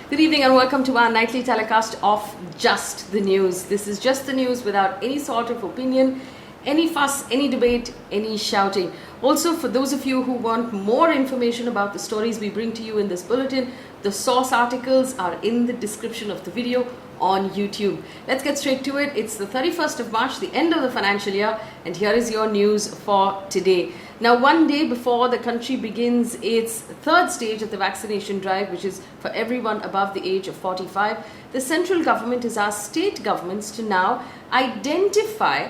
Good evening and welcome to our nightly telecast of Just the News. This is Just the News without any sort of opinion, any fuss, any debate, any shouting. Also, for those of you who want more information about the stories we bring to you in this bulletin, the source articles are in the description of the video on YouTube. Let's get straight to it. It's the 31st of March, the end of the financial year, and here is your news for today. Now, one day before the country begins its third stage of the vaccination drive, which is for everyone above the age of 45, the central government has asked state governments to now identify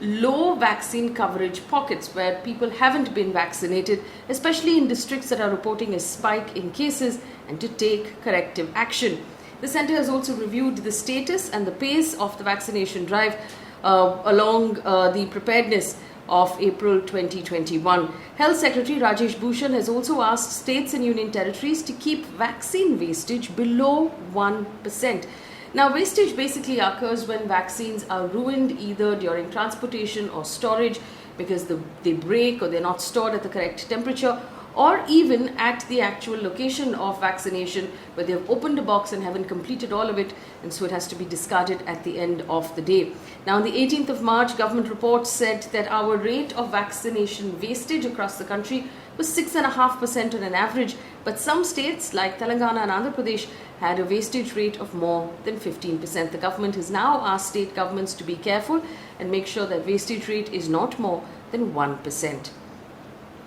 low vaccine coverage pockets where people haven't been vaccinated, especially in districts that are reporting a spike in cases, and to take corrective action. The centre has also reviewed the status and the pace of the vaccination drive along the preparedness of April 2021. Health Secretary Rajesh Bhushan has also asked states and union territories to keep vaccine wastage below 1%. Now, wastage basically occurs when vaccines are ruined either during transportation or storage because they break or they're not stored at the correct temperature, or even at the actual location of vaccination where they've opened a box and haven't completed all of it, and so it has to be discarded at the end of the day. Now, on the 18th of March, government reports said that our rate of vaccination wastage across the country was 6.5% on an average, but some states like Telangana and Andhra Pradesh had a wastage rate of more than 15%. The government has now asked state governments to be careful and make sure that wastage rate is not more than 1%.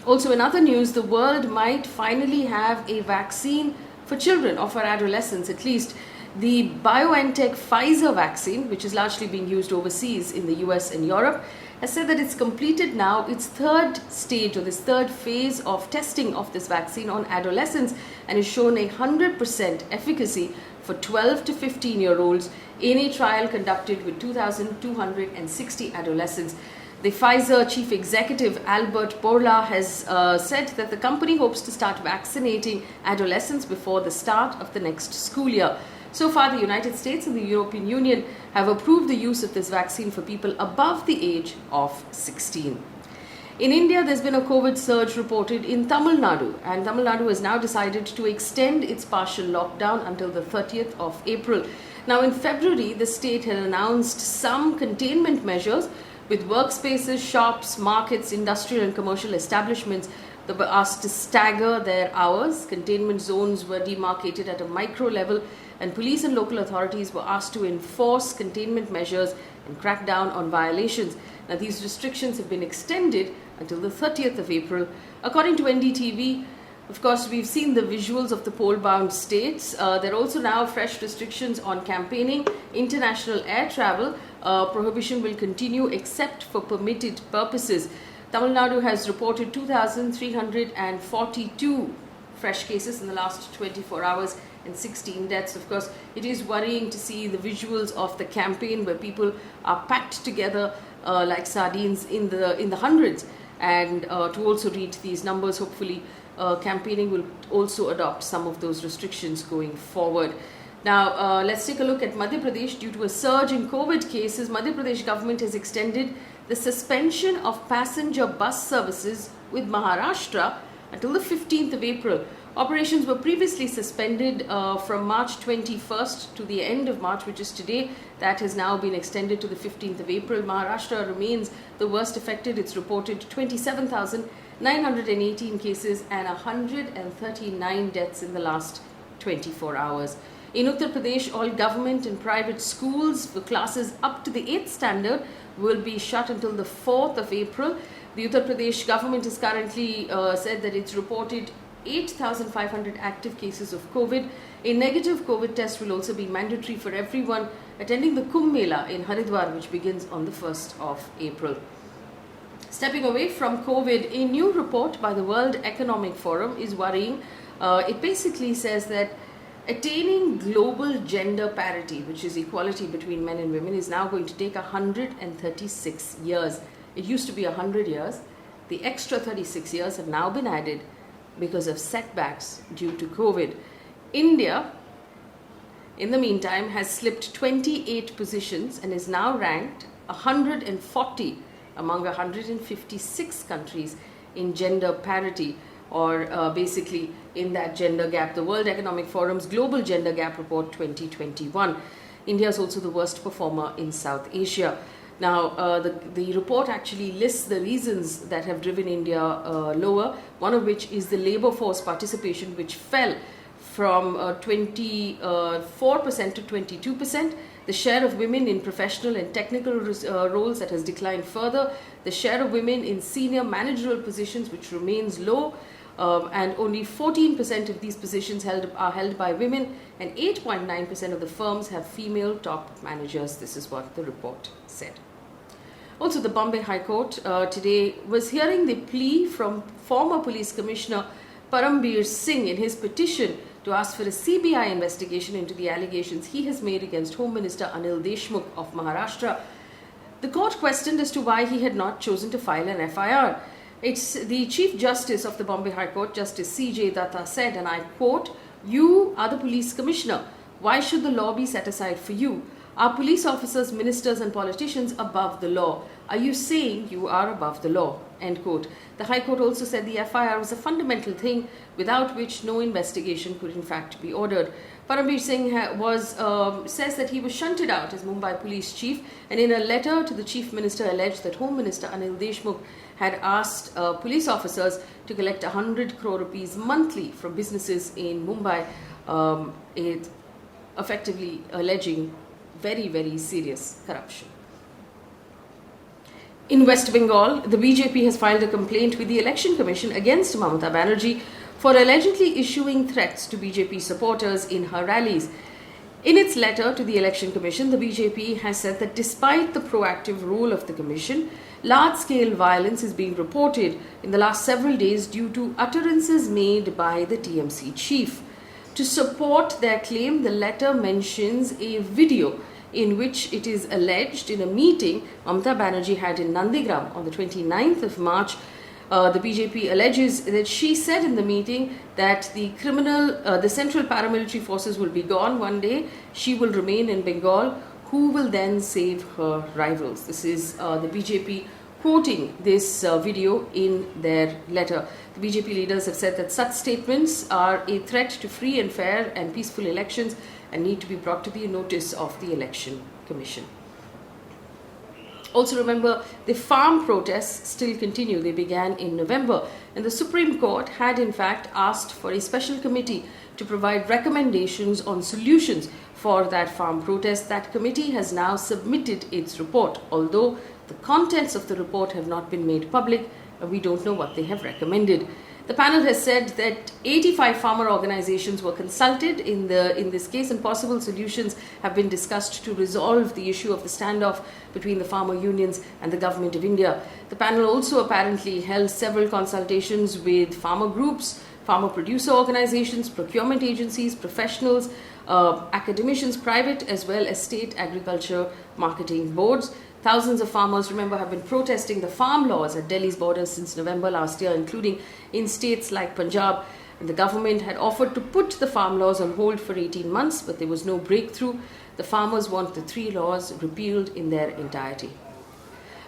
Also, in other news, the world might finally have a vaccine for children or for adolescents, at least. The BioNTech Pfizer vaccine, which is largely being used overseas in the US and Europe, has said that it's completed now its third stage or this third phase of testing of this vaccine on adolescents and has shown 100% efficacy for 12 to 15-year-olds in a trial conducted with 2,260 adolescents. The Pfizer chief executive, Albert Bourla, has said that the company hopes to start vaccinating adolescents before the start of the next school year. So far, the United States and the European Union have approved the use of this vaccine for people above the age of 16. In India, there's been a COVID surge reported in Tamil Nadu, and Tamil Nadu has now decided to extend its partial lockdown until the 30th of April. Now, in February, the state had announced some containment measures with workspaces, shops, markets, industrial and commercial establishments that were asked to stagger their hours. Containment zones were demarcated at a micro level, and police and local authorities were asked to enforce containment measures and crack down on violations. Now, these restrictions have been extended until the 30th of April. According to NDTV, of course, we've seen the visuals of the pole-bound states. There are also now fresh restrictions on campaigning, international air travel. Prohibition will continue except for permitted purposes. Tamil Nadu has reported 2,342 fresh cases in the last 24 hours and 16 deaths. Of course, it is worrying to see the visuals of the campaign where people are packed together like sardines in the hundreds. And to also read these numbers, hopefully campaigning will also adopt some of those restrictions going forward. Now, let's take a look at Madhya Pradesh. Due to a surge in COVID cases, Madhya Pradesh government has extended the suspension of passenger bus services with Maharashtra until the 15th of April. Operations were previously suspended from March 21st to the end of March, which is today. That has now been extended to the 15th of April. Maharashtra remains the worst affected. It's reported 27,918 cases and 139 deaths in the last 24 hours. In Uttar Pradesh, all government and private schools for classes up to the 8th standard will be shut until the 4th of April. The Uttar Pradesh government has currently said that it's reported 8,500 active cases of COVID. A negative COVID test will also be mandatory for everyone attending the Kumbh Mela in Haridwar, which begins on the 1st of April. Stepping away from COVID, a new report by the World Economic Forum is worrying. It basically says that attaining global gender parity, which is equality between men and women, is now going to take 136 years. It used to be 100 years. The extra 36 years have now been added because of setbacks due to COVID. India, in the meantime, has slipped 28 positions and is now ranked 140 among 156 countries in gender parity. or basically in that gender gap. The World Economic Forum's Global Gender Gap Report 2021. India is also the worst performer in South Asia. Now, the report actually lists the reasons that have driven India lower, one of which is the labor force participation, which fell from 24% to 22%. The share of women in professional and technical roles that has declined further. The share of women in senior managerial positions, which remains low. And only 14% of these positions are held by women, and 8.9% of the firms have female top managers. This is what the report said. Also, the Bombay High Court today was hearing the plea from former Police Commissioner Parambir Singh in his petition to ask for a CBI investigation into the allegations he has made against Home Minister Anil Deshmukh of Maharashtra. The court questioned as to why he had not chosen to file an FIR. It's the Chief Justice of the Bombay High Court, Justice C.J. Datta, said, and I quote, "You are the police commissioner. Why should the law be set aside for you? Are police officers, ministers and politicians above the law? Are you saying you are above the law?" End quote. The High Court also said the FIR was a fundamental thing without which no investigation could in fact be ordered. Parambir Singh says that he was shunted out as Mumbai police chief, and in a letter to the chief minister alleged that Home Minister Anil Deshmukh had asked police officers to collect 100 crore rupees monthly from businesses in Mumbai, effectively alleging very, very serious corruption. In West Bengal, the BJP has filed a complaint with the Election Commission against Mamata Banerjee for allegedly issuing threats to BJP supporters in her rallies. In its letter to the Election Commission, the BJP has said that despite the proactive role of the Commission, large-scale violence is being reported in the last several days due to utterances made by the TMC chief. To support their claim, the letter mentions a video in which it is alleged in a meeting Mamata Banerjee had in Nandigram on the 29th of March. The BJP alleges that she said in the meeting that the central paramilitary forces will be gone one day. She will remain in Bengal. Who will then save her rivals? This is the BJP quoting this video in their letter. The BJP leaders have said that such statements are a threat to free and fair and peaceful elections and need to be brought to the notice of the Election Commission. Also remember, the farm protests still continue. They began in November, and the Supreme Court had in fact asked for a special committee to provide recommendations on solutions for that farm protest. That committee has now submitted its report, although the contents of the report have not been made public, and we don't know what they have recommended. The panel has said that 85 farmer organizations were consulted in this case, and possible solutions have been discussed to resolve the issue of the standoff between the farmer unions and the government of India. The panel also apparently held several consultations with farmer groups, farmer producer organizations, procurement agencies, professionals, academicians, private as well as state agriculture marketing boards. Thousands of farmers, remember, have been protesting the farm laws at Delhi's borders since November last year, including in states like Punjab. And the government had offered to put the farm laws on hold for 18 months, but there was no breakthrough. The farmers want the 3 laws repealed in their entirety.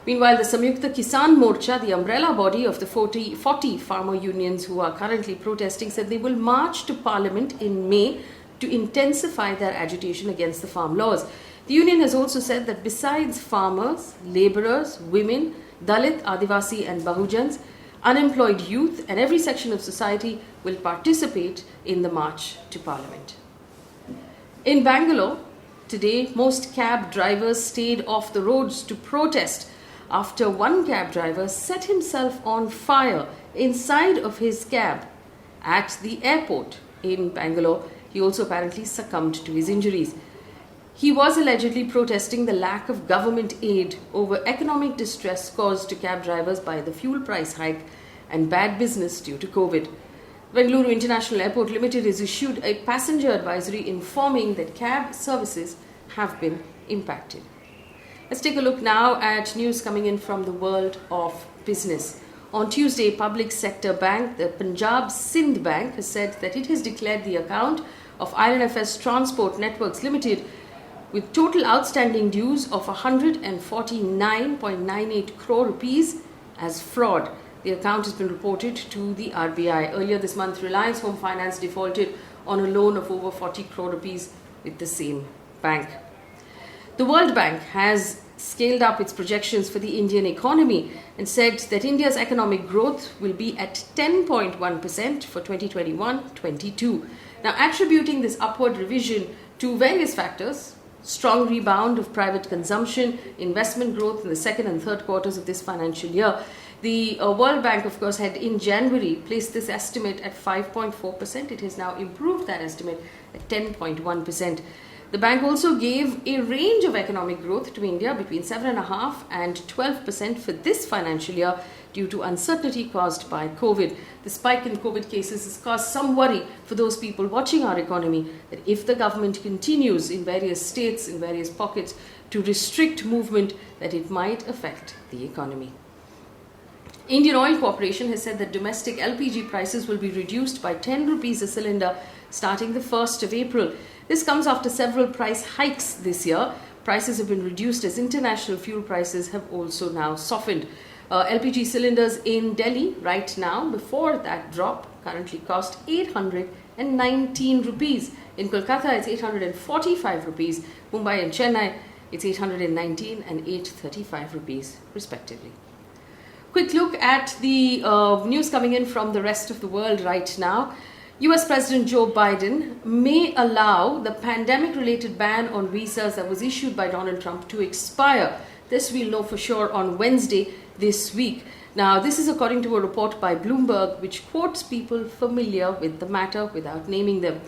Meanwhile, the Samyukta Kisan Morcha, the umbrella body of the 40 farmer unions who are currently protesting, said they will march to Parliament in May to intensify their agitation against the farm laws. The union has also said that besides farmers, labourers, women, Dalit, Adivasi and Bahujans, unemployed youth and every section of society will participate in the march to Parliament. In Bangalore, today, most cab drivers stayed off the roads to protest after one cab driver set himself on fire inside of his cab at the airport in Bangalore. He also apparently succumbed to his injuries. He was allegedly protesting the lack of government aid over economic distress caused to cab drivers by the fuel price hike and bad business due to COVID. Bengaluru International Airport Limited has issued a passenger advisory informing that cab services have been impacted. Let's take a look now at news coming in from the world of business. On Tuesday, public sector bank, the Punjab Sindh Bank, has said that it has declared the account of INFS Transport Networks Limited with total outstanding dues of 149.98 crore rupees as fraud. The account has been reported to the RBI. Earlier this month, Reliance Home Finance defaulted on a loan of over 40 crore rupees with the same bank. The World Bank has scaled up its projections for the Indian economy and said that India's economic growth will be at 10.1% for 2021-22. Now, attributing this upward revision to various factors: strong rebound of private consumption, investment growth in the second and third quarters of this financial year. The World Bank, of course, had in January placed this estimate at 5.4%. It has now improved that estimate at 10.1%. The bank also gave a range of economic growth to India between 7.5% and 12% for this financial year due to uncertainty caused by COVID. The spike in COVID cases has caused some worry for those people watching our economy that if the government continues in various states, in various pockets, to restrict movement, that it might affect the economy. Indian Oil Corporation has said that domestic LPG prices will be reduced by 10 rupees a cylinder starting the 1st of April. This comes after several price hikes this year. Prices have been reduced as international fuel prices have also now softened. LPG cylinders in Delhi right now, before that drop, currently cost 819 rupees. In Kolkata, it's 845 rupees. Mumbai and Chennai, it's 819 and 835 rupees, respectively. Quick look at the news coming in from the rest of the world right now. US President Joe Biden may allow the pandemic-related ban on visas that was issued by Donald Trump to expire. This we'll know for sure on Wednesday this week. Now, this is according to a report by Bloomberg, which quotes people familiar with the matter without naming them.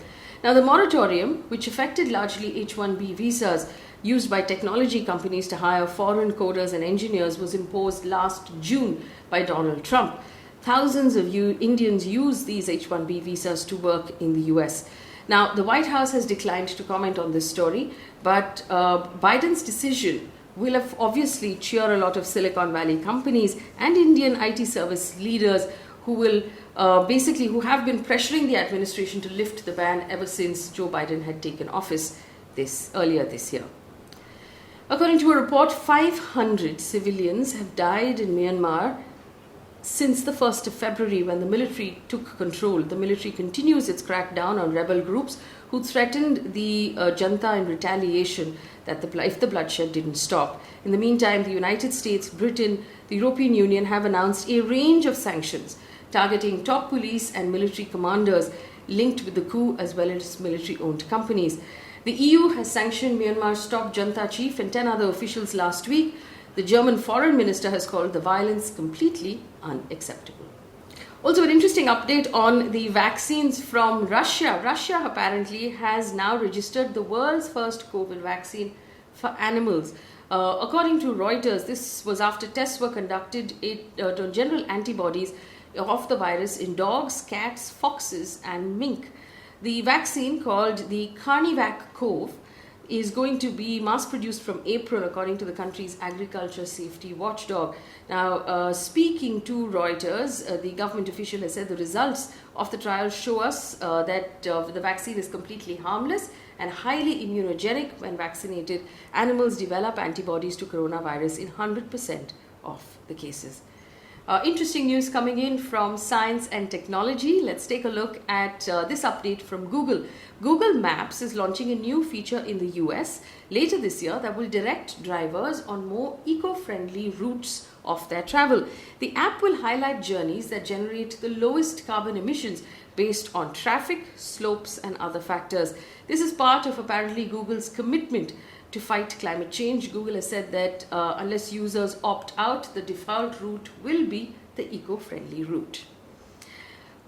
Now, the moratorium, which affected largely H-1B visas used by technology companies to hire foreign coders and engineers, was imposed last June by Donald Trump. Thousands of Indians use these H-1B visas to work in the US. Now, the White House has declined to comment on this story, but Biden's decision will obviously cheer a lot of Silicon Valley companies and Indian IT service leaders who have been pressuring the administration to lift the ban ever since Joe Biden had taken office earlier this year. According to a report, 500 civilians have died in Myanmar since the 1st of February, when the military took control. The military continues its crackdown on rebel groups who threatened the junta in retaliation if the bloodshed didn't stop. In the meantime, the United States, Britain, the European Union have announced a range of sanctions targeting top police and military commanders linked with the coup, as well as military-owned companies. The EU has sanctioned Myanmar's top junta chief and 10 other officials last week. The German foreign minister has called the violence completely unacceptable. Also, an interesting update on the vaccines from Russia. Russia apparently has now registered the world's first COVID vaccine for animals. According to Reuters, this was after tests were conducted on general antibodies of the virus in dogs, cats, foxes, and mink. The vaccine, called the Carnivac Cove, is going to be mass-produced from April, according to the country's agriculture safety watchdog. Now, speaking to Reuters, the government official has said the results of the trial show us that the vaccine is completely harmless and highly immunogenic. When vaccinated, animals develop antibodies to coronavirus in 100% of the cases. Interesting news coming in from science and technology. Let's take a look at this update from Google. Google Maps is launching a new feature in the US later this year that will direct drivers on more eco-friendly routes of their travel. The app will highlight journeys that generate the lowest carbon emissions based on traffic, slopes, and other factors. This is part of apparently Google's commitment to fight climate change. Google has said that unless users opt out, the default route will be the eco-friendly route.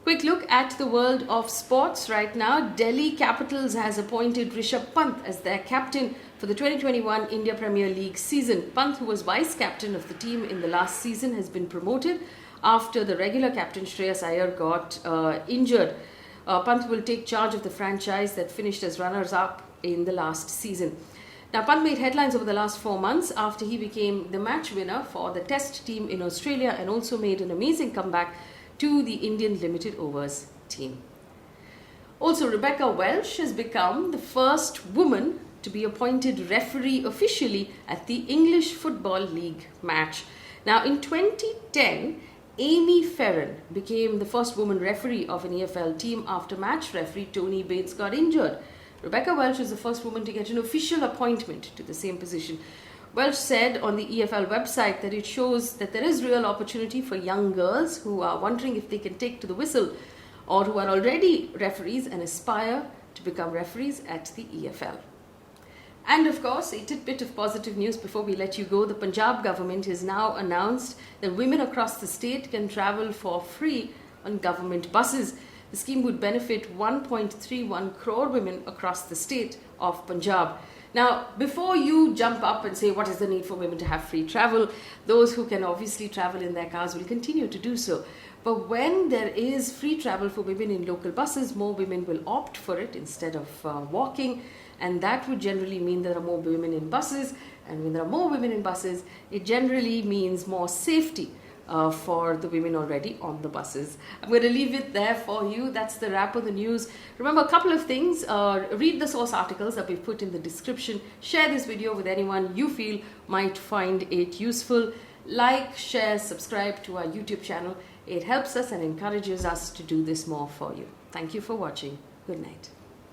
Quick look at the world of sports right now. Delhi Capitals has appointed Rishabh Pant as their captain for the 2021 India Premier League season. Pant, who was vice-captain of the team in the last season, has been promoted after the regular captain Shreyas Iyer got injured. Pant will take charge of the franchise that finished as runners-up in the last season. Now, Pant made headlines over the last 4 months after he became the match winner for the Test team in Australia and also made an amazing comeback to the Indian limited overs team. Also, Rebecca Welch has become the first woman to be appointed referee officially at the English Football League match. Now, in 2010, Amy Ferran became the first woman referee of an EFL team after match referee Tony Bates got injured. Rebecca Welch was the first woman to get an official appointment to the same position. Welch said on the EFL website that it shows that there is real opportunity for young girls who are wondering if they can take to the whistle, or who are already referees and aspire to become referees at the EFL. And of course, a tidbit of positive news before we let you go. The Punjab government has now announced that women across the state can travel for free on government buses. The scheme would benefit 1.31 crore women across the state of Punjab. Now, before you jump up and say, what is the need for women to have free travel? Those who can obviously travel in their cars will continue to do so. But when there is free travel for women in local buses, more women will opt for it instead of walking. And that would generally mean there are more women in buses. And when there are more women in buses, it generally means more safety for the women already on the buses. I'm going to leave it there for you. That's the wrap of the news. Remember, a couple of things. Read the source articles that we've put in the description. Share this video with anyone you feel might find it useful. Like, share, subscribe to our YouTube channel. It helps us and encourages us to do this more for you. Thank you for watching. Good night.